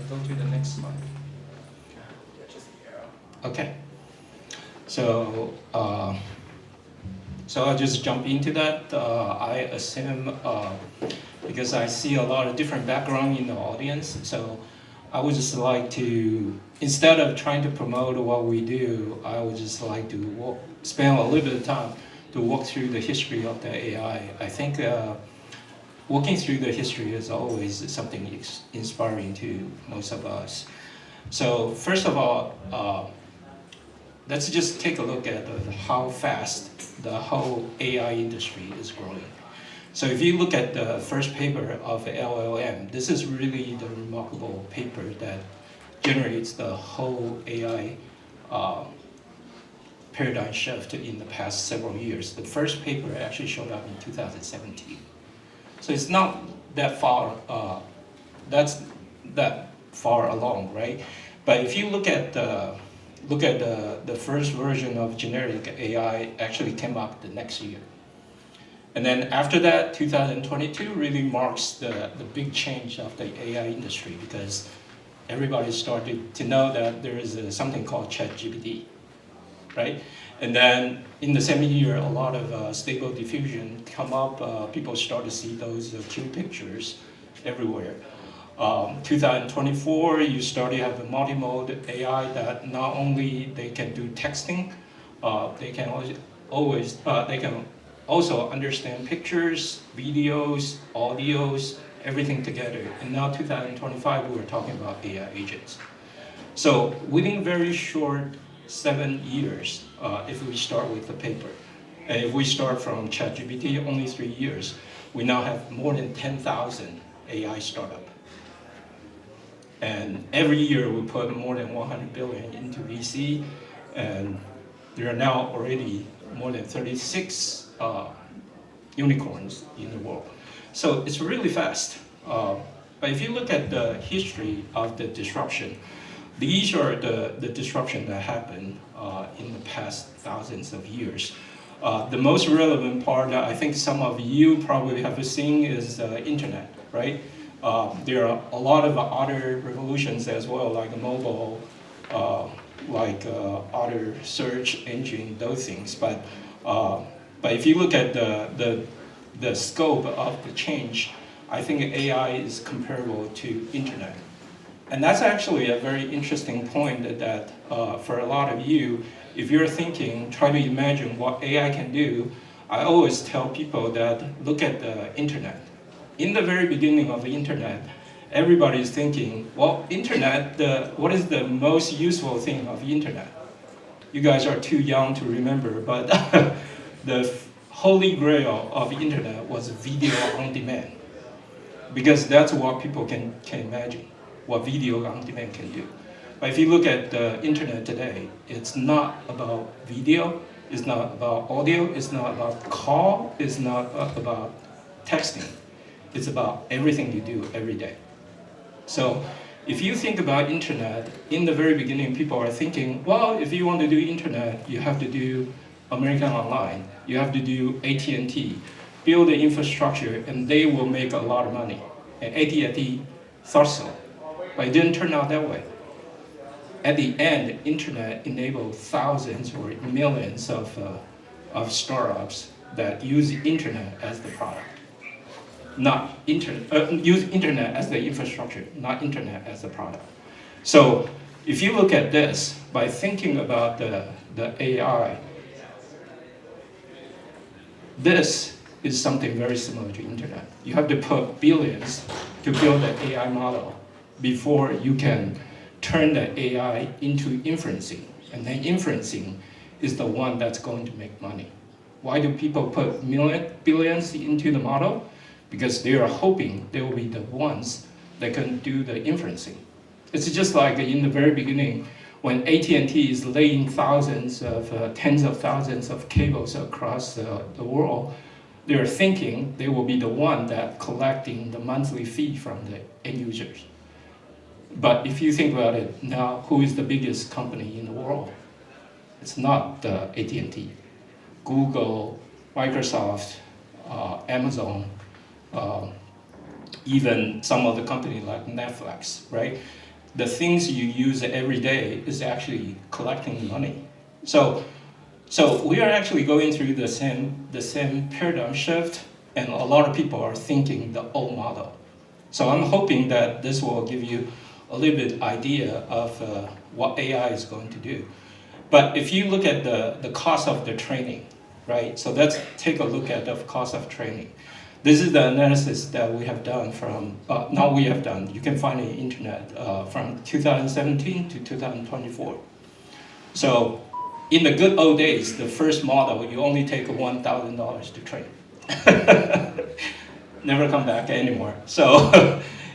go to the next slide. Okay. So, so I'll just jump into that. I assume, because I see a lot of different background in the audience, so I would just like to, instead of trying to promote what we do, I would just like to spend a little bit of time to walk through the history of the AI. I think walking through the history is always something inspiring to most of us. So first of all, let's just take a look at how fast the whole AI industry is growing. So if you look at the first paper of LLM, this is really the remarkable paper that generates the whole AI paradigm shift in the past several years. The first paper actually showed up in 2017. So it's not that far, that's that far along, right? But if you look at the first version of generic AI actually came up the next year. And then after that, 2022 really marks the big change of the AI industry because everybody started to know that there is something called ChatGPT, right? And then in the same year, a lot of stable diffusion come up. People start to see those cute pictures everywhere. 2024, you start to have a multimode AI that not only they can do texting, they can also understand pictures, videos, audios, everything together. And now 2025, we're talking about AI agents. So within very short 7 years, if we start with the paper, and if we start from ChatGPT, only 3 years, we now have more than 10,000 AI startups. And every year we put more than 100 billion into VC, and there are now already more than 36 unicorns in the world. So it's really fast. But if you look at the history of the disruption, these are the disruption that happened in the past thousands of years. The most relevant part that I think some of you probably have seen is the internet, right? There are a lot of other revolutions as well, like mobile, like other search engine, those things. But if you look at the scope of the change, I think AI is comparable to internet. And that's actually a very interesting point that for a lot of you, if you're thinking, try to imagine what AI can do, I always tell people that look at the internet. In the very beginning of the internet, everybody is thinking, well, internet, what is the most useful thing of the internet? You guys are too young to remember, but the holy grail of the internet was video on demand. Because that's what people can imagine, what video on demand can do. But if you look at the internet today, it's not about video, it's not about audio, it's not about call, it's not about texting. It's about everything you do every day. So if you think about internet, in the very beginning, people are thinking, well, if you want to do internet, you have to do American Online, you have to do AT&T, build the infrastructure, and they will make a lot of money. And AT&T thought so, but it didn't turn out that way. At the end, internet enabled thousands or millions of startups that use internet as the product. Not use internet as the infrastructure, not internet as the product. So if you look at this, by thinking about the AI, this is something very similar to internet. You have to put billions to build an AI model before you can turn the AI into inferencing. And then inferencing is the one that's going to make money. Why do people put billions into the model? Because they are hoping they will be the ones that can do the inferencing. It's just like in the very beginning, when AT&T is laying thousands of, tens of thousands of cables across the world, they're thinking they will be the one that collecting the monthly fee from the end users. But if you think about it now, who is the biggest company in the world? It's not AT&T. Google, Microsoft, Amazon, even some of the companies like Netflix, right? the things you use every day is actually collecting money. So we are actually going through the same paradigm shift, and a lot of people are thinking the old model. So I'm hoping that this will give you a little bit idea of what AI is going to do. But if you look at the cost of the training, right? So let's take a look at the cost of training. This is the analysis that we have done from, not we have done, you can find it on the internet, from 2017 to 2024. So in the good old days, the first model, you only take $1,000 to train. Never come back anymore. So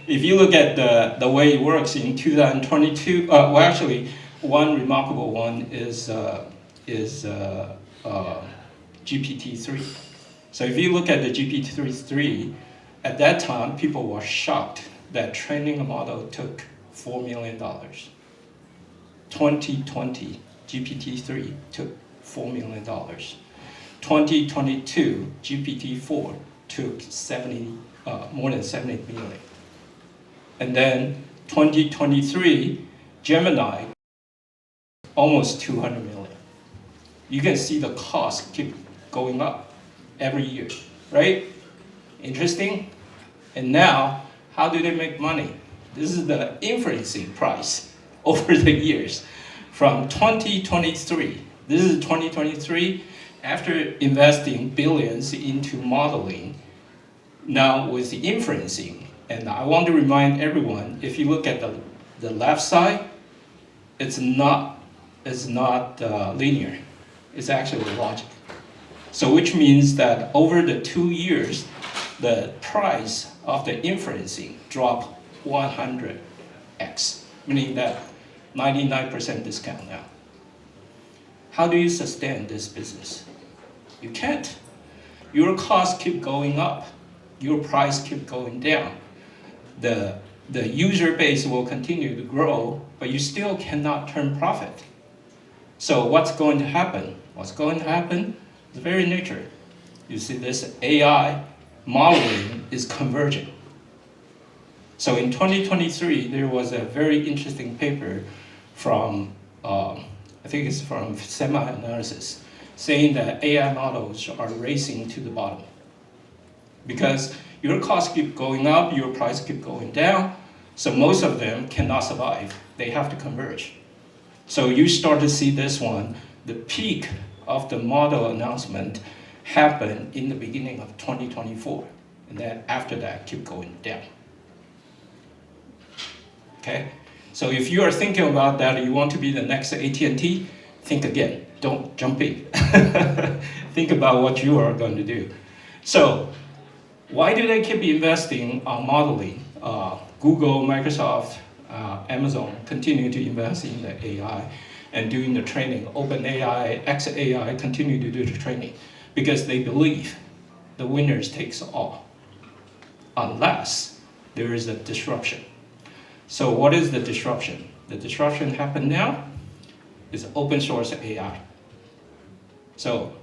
if you look at the way it works in 2022, well actually, one remarkable one is GPT-3. So if you look at the GPT-3, at that time, people were shocked that training a model took $4 million. 2020, GPT-3 took $4 million. 2022, GPT-4 took more than 70 million. And then 2023, Gemini, almost 200 million. You can see the cost keep going up every year, right? Interesting. And now, how do they make money? This is the inferencing price over the years. From 2023, this is 2023, after investing billions into modeling, now with the inferencing, and I want to remind everyone, if you look at the left side, it's not linear, it's actually logic. So which means that over the 2 years, the price of the inferencing dropped 100x, meaning that 99% discount now. How do you sustain this business? You can't. Your costs keep going up. Your price keep going down. The user base will continue to grow, but you still cannot turn profit. So what's going to happen? What's going to happen is very nature. You see this AI modeling is converging. So in 2023, there was a very interesting paper from, I think it's from Semi-Analysis, saying that AI models are racing to the bottom. Because your costs keep going up, your price keep going down, so most of them cannot survive. They have to converge. So you start to see this one, the peak of the model announcement happened in the beginning of 2024. And then after that, keep going down. Okay? So if you are thinking about that, you want to be the next AT&T, think again. Don't jump in. Think about what you are going to do. So why do they keep investing on modeling? Google, Microsoft, Amazon continue to invest in the AI and doing the training. OpenAI, XAI continue to do the training because they believe the winners takes all, unless there is a disruption. So what is the disruption? The disruption happened now is open source AI. So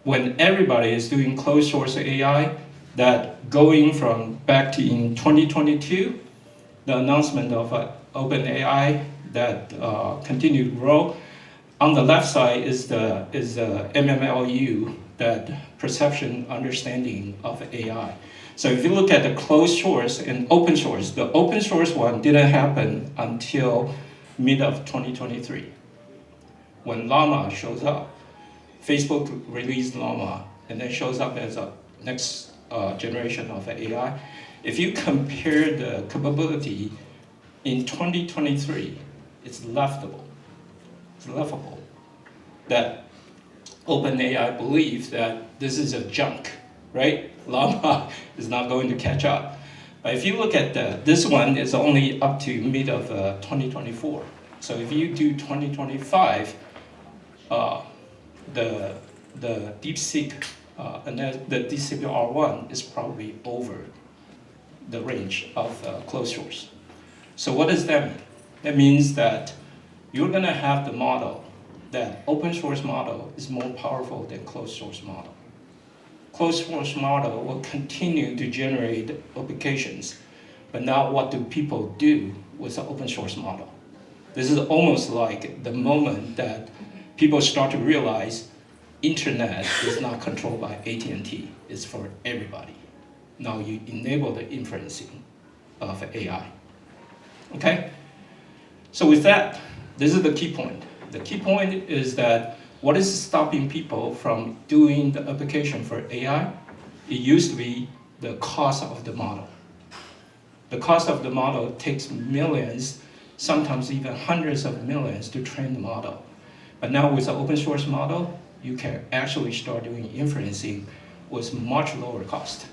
when everybody is doing closed source AI, that going from back to in 2022, the announcement of OpenAI that continue to grow. On the left side is the MMLU, that perception understanding of AI. So if you look at the closed source and open source, the open source one didn't happen until mid of 2023. When Llama shows up, Facebook released Llama and then shows up as a next generation of AI. If you compare the capability in 2023, it's laughable. It's laughable that OpenAI believes that this is a junk, right? Llama is not going to catch up. But if you look at this one is only up to mid of 2024. So if you do 2025, the DeepSeek, the DeepSeek R1 is probably over the range of closed source. So what does that mean? That means that you're going to have the model that open source model is more powerful than closed source model. Closed source model will continue to generate applications, But now what do people do with the open source model? This is almost like the moment that people start to realize internet is not controlled by AT&T, it's for everybody. Now you enable the inferencing of AI. Okay? So with that, this is the key point. The key point is that what is stopping people from doing the application for AI? It used to be the cost of the model. The cost of the model takes millions, sometimes even hundreds of millions to train the model. But now with the open source model, you can actually start doing inferencing with much lower cost.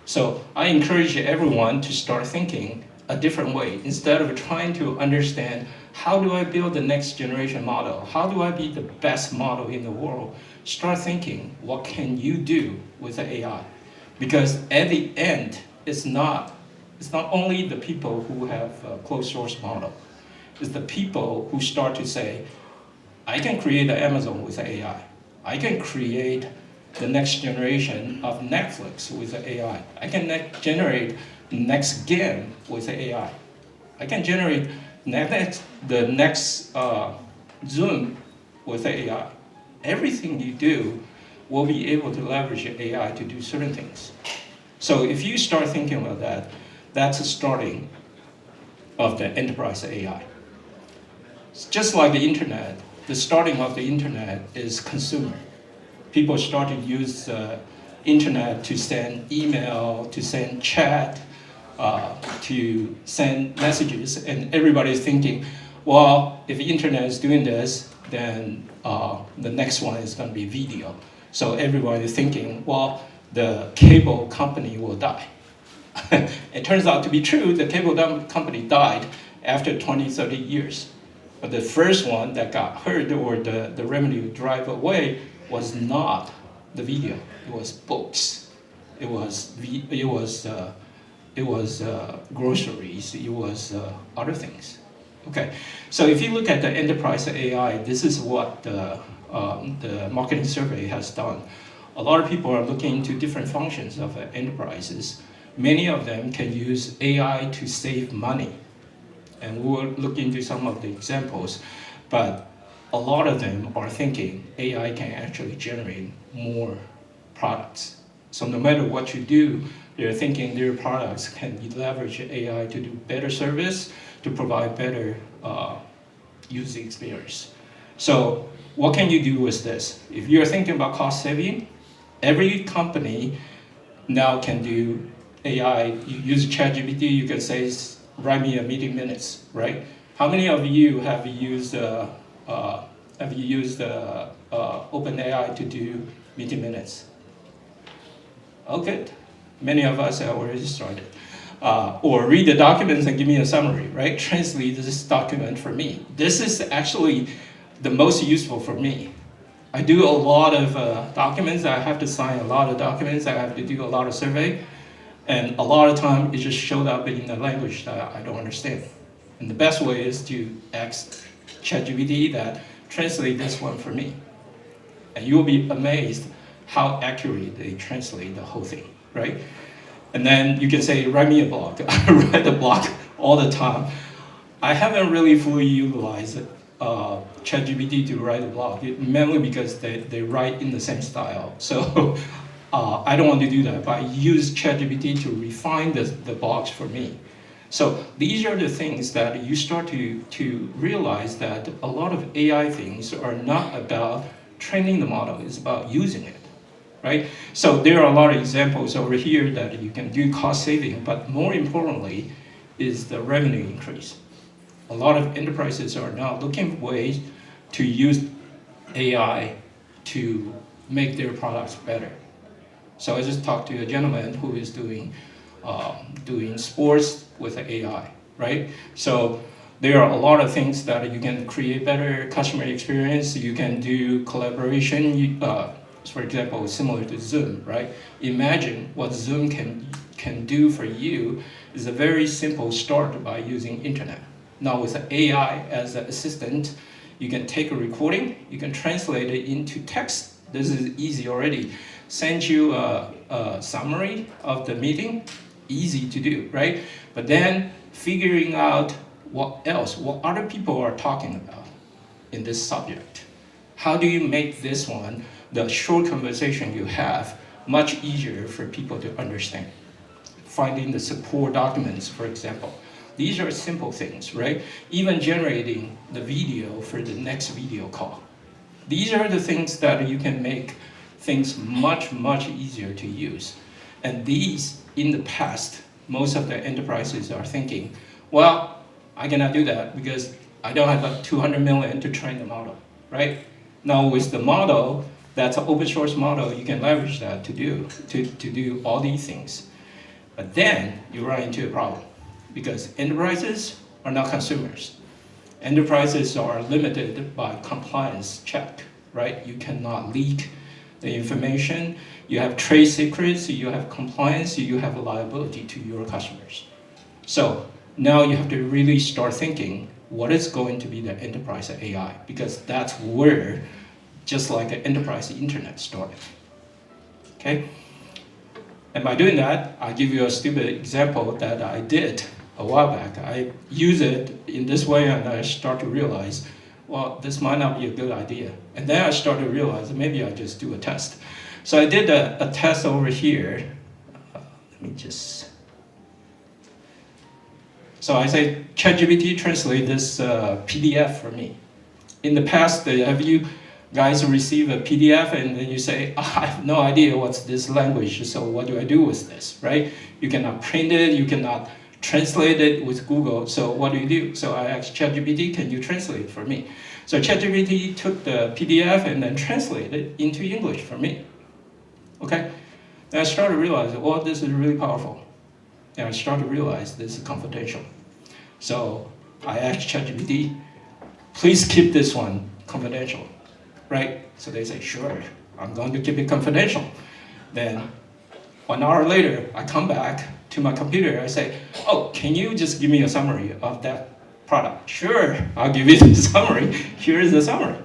So I encourage everyone to start thinking a different way. Instead of trying to understand how do I build the next generation model, how do I be the best model in the world, start thinking what can you do with the AI? Because at the end, it's not only the people who have a closed source model, it's the people who start to say, I can create the Amazon with AI. I can create the next generation of Netflix with AI. I can generate the next game with AI. I can generate the next Zoom with AI. Everything you do will be able to leverage AI to do certain things. So if you start thinking about that, that's the starting of the enterprise AI. It's just like the internet, the starting of the internet is consumer. People start to use the internet to send email, to send chat, to send messages, and everybody's thinking, well, if the internet is doing this, then the next one is going to be video. So everyone is thinking, well, the cable company will die. It turns out to be true, the cable company died after 20, 30 years. But the first one that got hurt or the revenue drive away was not the video, it was books. It was groceries, it was other things. Okay, so if you look at the enterprise AI, this is what the marketing survey has done. A lot of people are looking into different functions of enterprises. Many of them can use AI to save money. And we will look into some of the examples, but a lot of them are thinking AI can actually generate more products. So no matter what you do, they're thinking their products can leverage AI to do better service, to provide better user experience. So what can you do with this? If you're thinking about cost saving, every company now can do AI. You use ChatGPT, you can say, write me a meeting minutes, right? How many of you have used OpenAI to do meeting minutes? Oh, good. Many of us have already started. Or read the documents and give me a summary, right? Translate this document for me. This is actually the most useful for me. I do a lot of documents. I have to sign a lot of documents. I have to do a lot of survey. And a lot of time it just showed up in a language that I don't understand. And the best way is to ask ChatGPT that translate this one for me. And you will be amazed how accurately they translate the whole thing, right? And then you can say, write me a blog. I write a blog all the time. I haven't really fully utilized ChatGPT to write a blog, mainly because they write in the same style. So I don't want to do that, but I use ChatGPT to refine the blogs for me. So these are the things that you start to realize that a lot of AI things are not about training the model, it's about using it, right? So there are a lot of examples over here that you can do cost saving, but more importantly is the revenue increase. A lot of enterprises are now looking for ways to use AI to make their products better. So I just talked to a gentleman who is doing sports with AI, right? So there are a lot of things that you can create better customer experience. You can do collaboration, for example, similar to Zoom, right? Imagine what Zoom can do for you is a very simple start by using internet. Now with AI as an assistant, you can take a recording, you can translate it into text. This is easy already. Send you a summary of the meeting, easy to do, right? But then figuring out what other people are talking about in this subject. How do you make this one, the short conversation you have, much easier for people to understand? Finding the support documents, for example. These are simple things, right? Even generating the video for the next video call. These are the things that you can make things much, much easier to use. And these, in the past, most of the enterprises are thinking, well, I cannot do that because I don't have like 200 million to train the model, right? Now with the model, that's an open source model, you can leverage that to do all these things. But then you run into a problem because enterprises are not consumers. Enterprises are limited by compliance check, right? You cannot leak the information. You have trade secrets, you have compliance, you have a liability to your customers. So now you have to really start thinking, what is going to be the enterprise AI? Because that's where, just like the enterprise internet started, okay? And by doing that, I'll give you a stupid example that I did a while back. I use it in this way and I start to realize, well, this might not be a good idea. And then I start to realize maybe I just do a test. So I did a test over here. Let me just... So I say, ChatGPT translate this PDF for me. In the past, have you guys receive a PDF and then you say, oh, I have no idea what's this language, so what do I do with this, right? You cannot print it, you cannot translate it with Google, so what do you do? So I asked ChatGPT, can you translate it for me? So ChatGPT took the PDF and then translated it into English for me, okay? And I started realizing, well, this is really powerful. And I started to realize this is confidential. So I asked ChatGPT, please keep this one confidential. Right? So they say, sure, I'm going to keep it confidential. Then 1 hour later, I come back to my computer, I say, oh, can you just give me a summary of that product? Sure, I'll give you the summary. Here's the summary.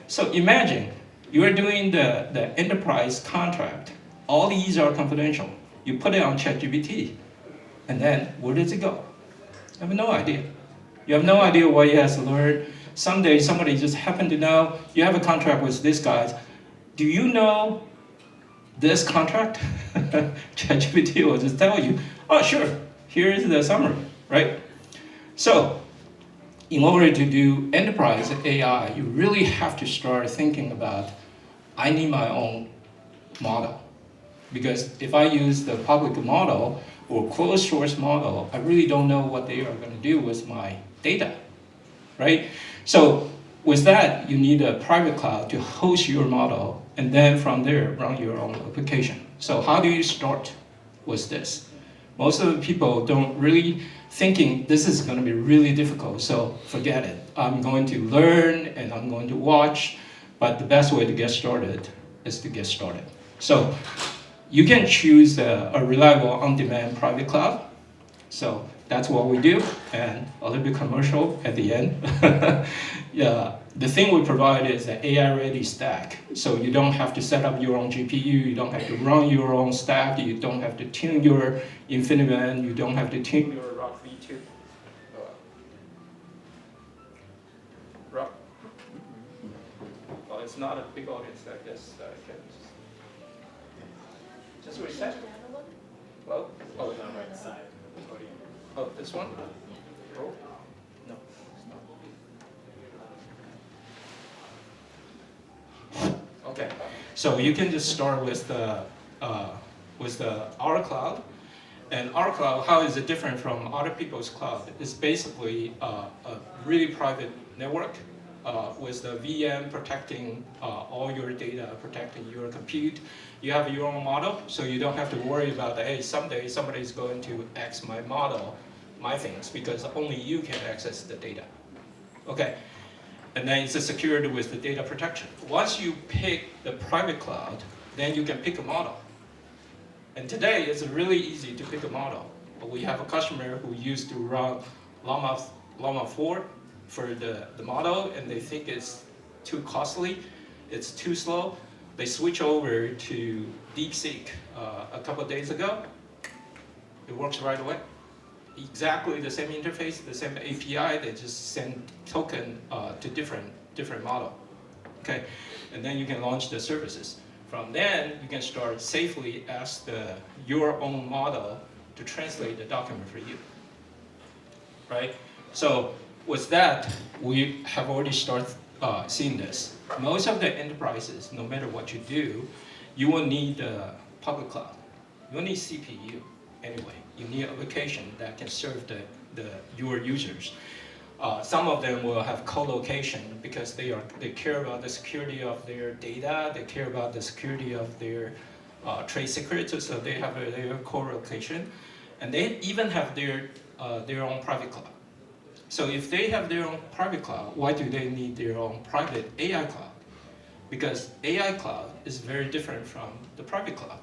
So imagine, you're doing the enterprise contract. All these are confidential. You put it on ChatGPT, and then where does it go? I have no idea. You have no idea what it has learned. Someday somebody just happened to know you have a contract with this guy. Do you know this contract? ChatGPT will just tell you, oh sure, here is the summary, right? So in order to do enterprise AI, you really have to start thinking about, I need my own model. Because if I use the public model or closed source model, I really don't know what they are going to do with my data, right? So with that, you need a private cloud to host your model, and then from there, run your own application. So how do you start with this? Most of the people don't really thinking this is going to be really difficult, so forget it. I'm going to learn and I'm going to watch, but the best way to get started is to get started. So you can choose a reliable on-demand private cloud. So that's what we do, and a little bit commercial at the end. Yeah, the thing we provide is an AI-ready stack. So you don't have to set up your own GPU, you don't have to run your own stack, you don't have to tune your InfiniBand, you don't have to tune your Rock V2. Rock. Well, it's not a big audience, I guess. I can just reset. Well, oh, on the right side. Oh, this one? Oh, no, it's not. Okay, so you can just start with our cloud, and our cloud. How is it different from other people's cloud? It's basically a really private network with the VM protecting all your data, protecting your compute. You have your own model, so you don't have to worry about, hey, someday somebody's going to X my model, my things, because only you can access the data. Okay, and then it's secured with the data protection. Once you pick the private cloud, then you can pick a model. And today, it's really easy to pick a model. We have a customer who used to run Llama 4 for the model, and they think it's too costly, it's too slow. They switch over to DeepSeek a couple of days ago. It works right away. Exactly the same interface, the same API. They just send token to different model. Okay, and then you can launch the services. From then, you can start safely ask your own model to translate the document for you. Right? So with that, we have already started seeing this. Most of the enterprises, no matter what you do, you will need public cloud. You will need CPU anyway. You need an application that can serve your users. Some of them will have co-location because they care about the security of their data. They care about the security of their trade secrets, so they have their co-location, and they even have their own private cloud. So if they have their own private cloud, why do they need their own private AI cloud? Because AI cloud is very different from the private cloud.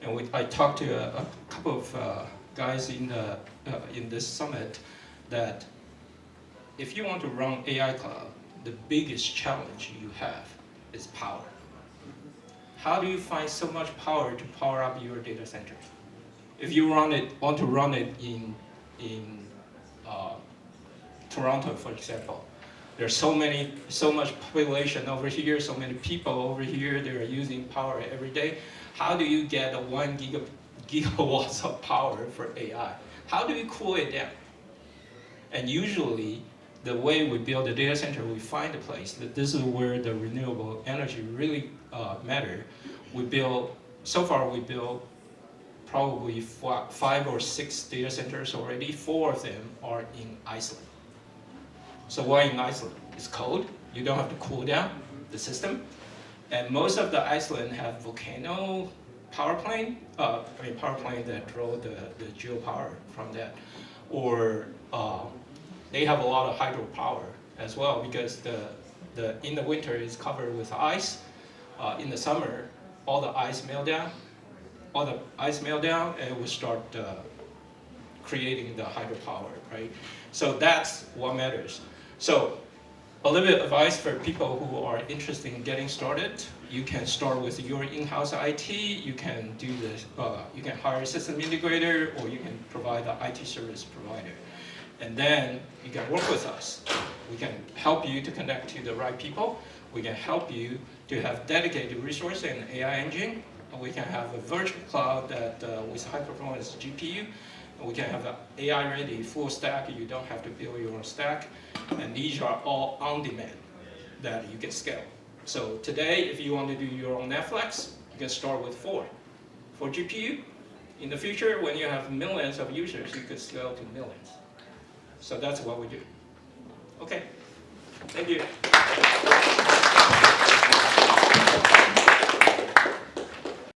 And I talked to a couple of guys in this summit that if you want to run AI cloud, the biggest challenge you have is power. How do you find so much power to power up your data center? If you want to run it in Toronto, for example, there's so much population over here, so many people over here, they're using power every day. How do you get 1 gigawatts of power for AI? How do you cool it down? And usually, the way we build a data center, we find a place that this is where the renewable energy really matter. So far we built probably 5 or 6 data centers already. 4 of them are in Iceland. So why in Iceland? It's cold. You don't have to cool down the system. And most of the Iceland have volcano power plant. Power plant that draw the geopower from that. Or they have a lot of hydropower as well because in the winter it's covered with ice. In the summer, all the ice melt down. And it will start creating the hydropower, right? So that's what matters. So a little bit of advice for people who are interested in getting started. You can start with your in-house IT. You can do this. You can hire a system integrator, or you can provide an IT service provider. And then you can work with us. We can help you to connect to the right people. We can help you to have dedicated resource and AI engine. And we can have a virtual cloud that with high performance GPU. And we can have an AI ready full stack. You don't have to build your own stack. And these are all on demand that you can scale. So today, if you want to do your own Netflix, you can start with 4 GPU. In the future, when you have millions of users, you could scale to millions. So that's what we do. Okay, thank you.